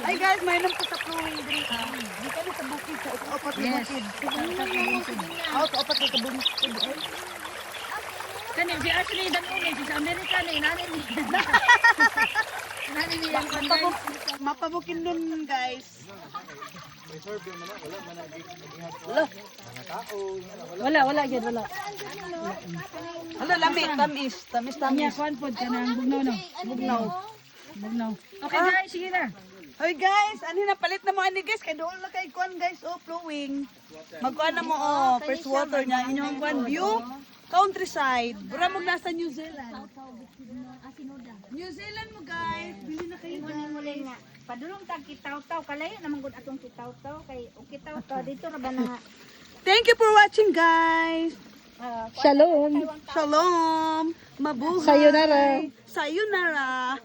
Ay guys, mayroon po sa flowing drink. Di kami sa bukid. Sa opat na bukid. Sa opat na bukid. Kani si Ashley dan uni sa Amerika ni nani ni. Nani ni ang Mapabukin nun guys. wala gyud wala. Hala, lami. Tamis. Kanya kuan pod kanang bugnaw no. Bugnaw. Okay guys, sige na. Hoy guys, ani na palit na mo ani guys. Kay doon lang kay kuan guys. Oh, flowing. Magkuan na mo first water niya. Inyong kuan view. Countryside. Bura mo nasa New Zealand. New Zealand mo guys. Bili na kayo guys. nga. Padulong tag kitaw-taw kalayo naman gud atong kitaw-taw kay o kitaw-taw dito ra ba na Thank you for watching guys. Shalom. Shalom. Mabuhay. Sayonara. Sayonara.